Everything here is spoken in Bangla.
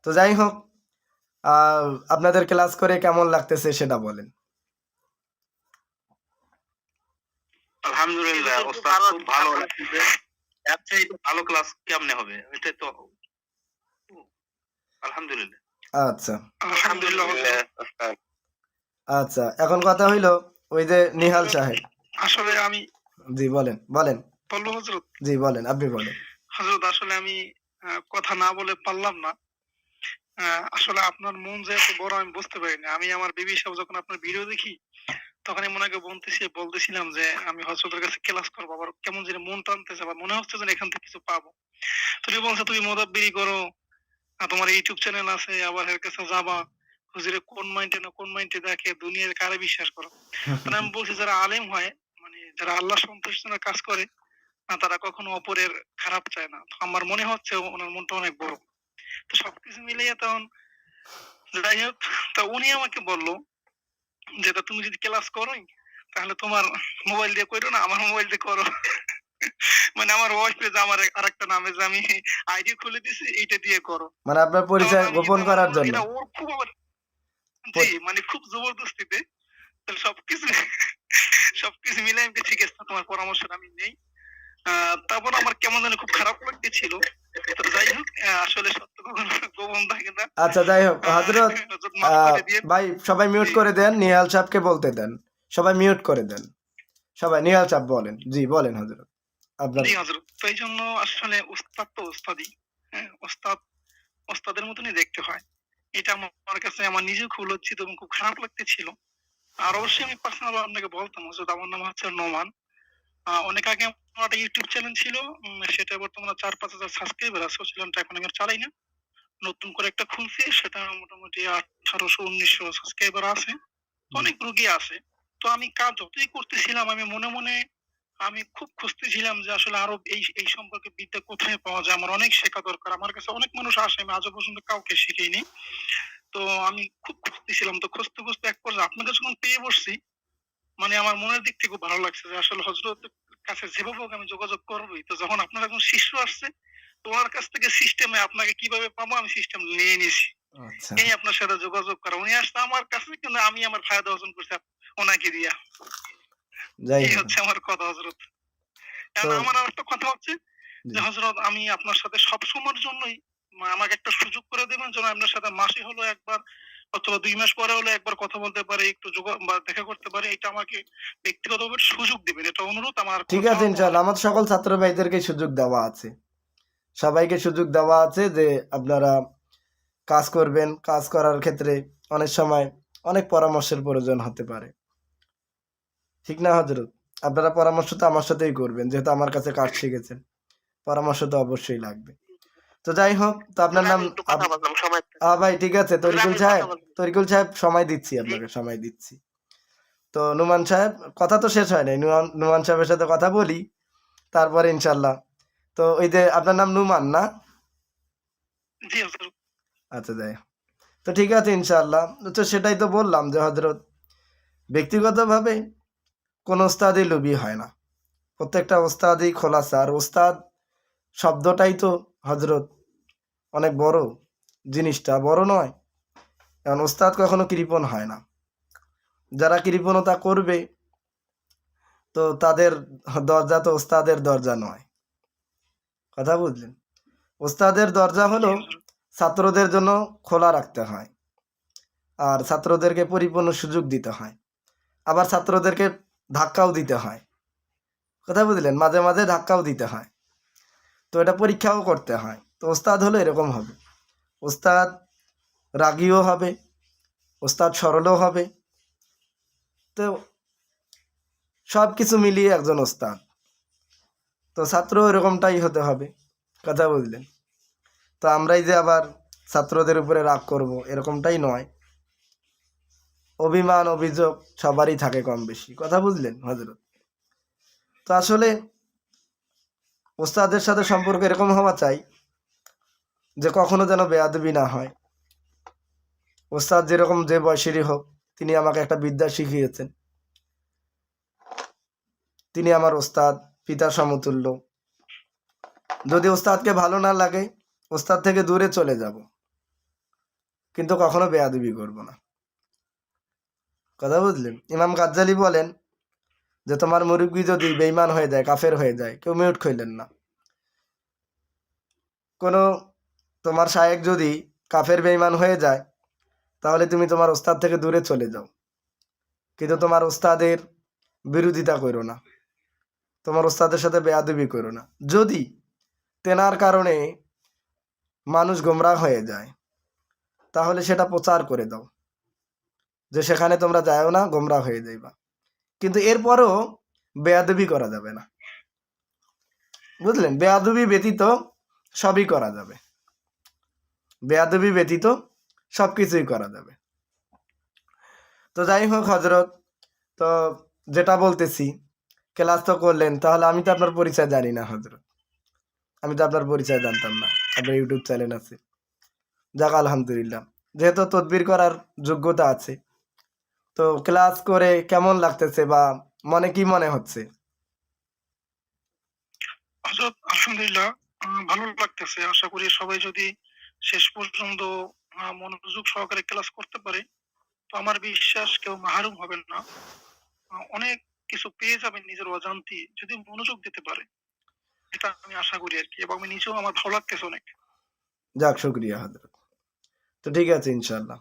তো যাই হোক, আপনাদের ক্লাস করে কেমন লাগতেছে সেটা বলেন। আলহামদুলিল্লাহ ওস্তাদ, খুব ভালো লাগছে। এর চাইতে ভালো ক্লাস কেমনে হবে? এটাই তো আলহামদুলিল্লাহ। আচ্ছা আলহামদুলিল্লাহ ওস্তাদ। আচ্ছা, এখন কথা হইল ওই যে নিহাল সাহেব। আসলে আমি জি বলেন বলেন। বলবো হযরত? জি বলেন, আপনি বলেন। হযরত আসলে আমি কথা না বলে পারলাম না। আসলে আপনার মন যে এত বড় আমি বুঝতে পারিনি। আমি আমার বিবি সাহেব যখন আপনার ভিডিও দেখি, তখন আমি উনাকে বলতেছিলাম যে আমি হযরতের কাছে ক্লাস করবো। আবার কেমন জানি মন টানতেছে, আবার মনে হচ্ছে যেন এখান থেকে কিছু পাবো। তো উনি বলছে, "তুমি মোদাব্বিরি করো, তোমার ইউটিউব চ্যানেল আছে, আবার এর কাছে যাবা। হুজুরে কোন মাইন্ডে না কোন মাইন্ডে দেখে, দুনিয়ার কারে বিশ্বাস করো?" মানে আমি বলছি যারা আলেম হয়, মানে যারা আল্লাহ সন্তুষ্টির জন্য কাজ করে, তারা কখনো অপরের খারাপ চায় না। তো আমার মনে হচ্ছে ওনার মনটা অনেক বড়। তো সবকিছু মিলিয়ে তখন যাই হোক, তা উনি আমাকে বলল যে, "তা তুমি যদি ক্লাস করোই, তাহলে তোমার মোবাইল দিয়ে কইরো না, আমার মোবাইল দিয়ে করো।" মানে আমার ওয়াইফ যে আমার আরেকটা নামে যে আমি আইডি খুলে দিছি, এইটা দিয়ে করো। মানে আপনার তখন পরিচয় আমি গোপন তখন করার জন্য। এটা ওর খুব আবার জি, মানে খুব জবরদস্তিতে। তাহলে সবকিছু সবকিছু মিলে আমি ঠিক আছে, তোমার পরামর্শটা আমি নেই। তারপর আমার কেমন জানি খুব খারাপ লাগতেছিল। তো যাই হোক, আসলে সত্য কখনো গোপন থাকে না। আচ্ছা যাই হোক, হযরত হযরত মাফ করে দিয়েন। ভাই সবাই মিউট জি, করে দেন, নিহাল সাহেবকে বলতে দেন। সবাই মিউট করে দেন। সবাই, নিহাল সাহেব বলেন। জি বলেন হযরত। আপনার জি হযরত। তো এইজন্য আসলে উস্তাদ তো উস্তাদই। হ্যাঁ? ওস্তাদের মতনই দেখতে হয়। এটা আমার কাছে আমার নিজেও খুব লজ্জিত এবং খুব খারাপ লাগতেছিল। আর অবশ্যই আমি পার্সোনাল আপনাকে বলতাম, হুজুর আমার নাম হচ্ছে নোমান। অনেক আগে আমার একটা ইউটিউব চ্যানেল ছিল। সেটা বর্তমানে ৪-৫ হাজার সাবস্ক্রাইবার আছে। ওই চ্যানেলটা এখন আমি আর চালাই না। নতুন করে একটা খুলছি, সেটা মোটামুটি ১৮০০-১৯০০ সাবস্ক্রাইবার আছে। তো অনেক রোগী আছে। তো আমি কাজ যতই করতেছিলাম, আমি মনে, মনে আমি খুব খুঁজতেছিলাম যে আসলে আরো এই সম্পর্কে বিদ্যা কোথায় পাওয়া যায়? আমার অনেক শেখা দরকার। আমার কাছে অনেক মানুষ আসে, আমি আজও পর্যন্ত কাউকে শিখাইনি। তো আমি খুব খুঁজতেছিলাম। তো খুঁজতে, খুঁজতে এক পর্যায়ে আপনাকে যখন পেয়ে বসছি, মানে আমার মনের দিক থেকে খুব ভালো লাগছে যে আসলে হযরতের কাছে যেভাবে হোক আমি যোগাযোগ করবোই। তো যখন আপনার একজন শিষ্য আসছে, তো উনার কাছ থেকে সিস্টেমে আপনাকে কিভাবে পাবো আমি সিস্টেম নিয়ে নিয়েছি। আচ্ছা এই আপনার সাথে যোগাযোগ করা। উনি আসছে আমার কাছে, কিন্তু আমি আমার ফায়দা অর্জন করছি ওনাকে দিয়া। যাই এই হোক। হচ্ছে আমার কথা হযরত। তো এখন আমার আরেকটা কথা হচ্ছে জি যে হযরত আমি আপনার সাথে সবসময়ের জন্যই আমাকে একটা সুযোগ করে দেবেন যেন আপনার সাথে মাসে হলো একবার অথবা ২ মাস পরে হলে একবার কথা বলতে পারি, একটু বা দেখা করতে পারি। এটা আমাকে ব্যক্তিগতভাবে সুযোগ দিবেন। এটা অনুরোধ, আমার কোনো ঠিক আছে, চাওয়া পাওয়া ইনশাআল্লাহ নাই। আমার সকল ছাত্র ভাইদেরকে সুযোগ দেওয়া আছে। সবাইকে সুযোগ দেওয়া আছে যে আপনারা কাজ করবেন। কাজ করার ক্ষেত্রে অনেক সময় অনেক পরামর্শের প্রয়োজন হতে পারে। ঠিক না হযরত? আপনারা পরামর্শ তো আমার সাথেই করবেন। যেহেতু আমার কাছে কাজ শিখেছেন। পরামর্শ তো অবশ্যই লাগবে। তো যাই হোক, তো আপনার নাম আমি একটু কথা বললাম, সময় ভাই ঠিক আছে, আমি কথা বললাম। তরিকুল সাহেব সময় দিচ্ছি, জি, আপনাকে সময় দিচ্ছি। তো নুমান সাহেব, কথা তো শেষ হয় নাই। নুমান সাহেবের সাথে কথা বলি, তারপরে ইনশাআল্লাহ। তো ওই যে আপনার নাম নুমান না? জি হযরত। আচ্ছা যাই হোক। তো ঠিক আছে ইনশাআল্লাহ। তো সেটাই তো বললাম যে হযরত ব্যক্তিগতভাবে কোন ওস্তাদই লোভী হয় না। প্রত্যেকটা ওস্তাদই খোলাসা। আর ওস্তাদ শব্দটাই তো হযরত অনেক বড়। জিনিসটা বড় নয়? কারণ ওস্তাদ কখনো কৃপণ হয় না। যারা কৃপণতা করবে, তো তাদের দরজা তো ওস্তাদের দরজা নয়। কথা বুঝলেন? ওস্তাদের দরজা জি হলো হযরত। ছাত্রদের জন্য খোলা রাখতে হয়। আর ছাত্রদেরকে পরিপূর্ণ সুযোগ দিতে হয়। আবার ছাত্রদেরকে ধাক্কাও দিতে হয়। কথা বুঝলেন? মাঝে, মাঝে ধাক্কাও দিতে হয়। তো এটা পরীক্ষাও করতে হয়। তো ওস্তাদ হলো এরকম হবে। ওস্তাদ রাগীও হবে, ওস্তাদ সরলও হবে। তো সবকিছু মিলিয়ে একজন ওস্তাদ। তো ছাত্র এরকমটাই হতে হবে। কথা বুঝলেন? তো আমরাই যে আবার ছাত্রদের উপরে রাগ করব এরকমটাই নয়। অভিমান অভিযোগ সবারই থাকে কম বেশি। কথা বুঝলেন হযরত? তো আসলে ওস্তাদের সাথে সম্পর্ক এরকম হওয়া চাই যে কখনো যেন বেয়াদবি না হয়। ওস্তাদ যেরকম যে বয়সেরই হোক, তিনি আমাকে একটা বিদ্যা শিখিয়েছেন। তিনি আমার ওস্তাদ, পিতা সমতুল্য। যদি ওস্তাদকে ভালো না লাগে, ওস্তাদ থেকে দূরে চলে যাব। কিন্তু কখনো বেয়াদবি করব না। কথা বুঝলেন? ইমাম গাজ্জালি বলেন যে তোমার মুরব্বি যদি বেঈমান হয়ে যায়, কাফের হয়ে যায়, কেউ মিউট খইলেন না। কোনো তোমার শায়েখ যদি কাফের বেঈমান হয়ে যায়, তাহলে তুমি তোমার ওস্তাদ থেকে দূরে চলে যাও, কিন্তু তোমার ওস্তাদের বিরোধিতা করো না, তোমার ওস্তাদের সাথে বেয়াদবি করো না। যদি তেনার কারণে মানুষ গোমরাহ হয়ে যায়, তাহলে সেটা প্রচার করে দাও যে সেখানে তোমরা যাও না, গোমরাহ হয়ে যাইবা। কিন্তু এরপরও বেয়াদবি করা যাবে না। বুঝলেন? বেয়াদবি ব্যতীত সবই করা যাবে, বেয়াদবি ব্যতীত সবকিছুই করা যাবে। তো যাই হোক হজরত, তো যেটা বলতেছি, ক্লাস তো করলেন, তাহলে আমি তো আপনার পরিচয় জানি না হজরত, আমি তো আপনার পরিচয় জানতাম না, আপনার ইউটিউব চ্যানেল আছে। যাক আলহামদুলিল্লাহ, যেহেতু তদবির করার যোগ্যতা আছে, তো ক্লাস করে কেমন লাগতেছে বা মনে কি মনে হচ্ছে? হযরত আলহামদুলিল্লাহ ভালো লাগতেছে। আশা করি সবাই যদি শেষ পর্যন্ত মনোযোগ সহকারে ক্লাস করতে পারে, তো আমার বিশ্বাস কেউ মাহরুম হবেন না। অনেক কিছু পেয়ে যাবেন নিজের অজান্তেই যদি মনোযোগ দিতে পারে। এটা আমি আশা করি আরকি, এবং আমি নিজেও আমার ভালো লাগতেছে অনেক। যাক শুক্রিয়া হজরত। তো ঠিক আছে ইনশাল্লাহ।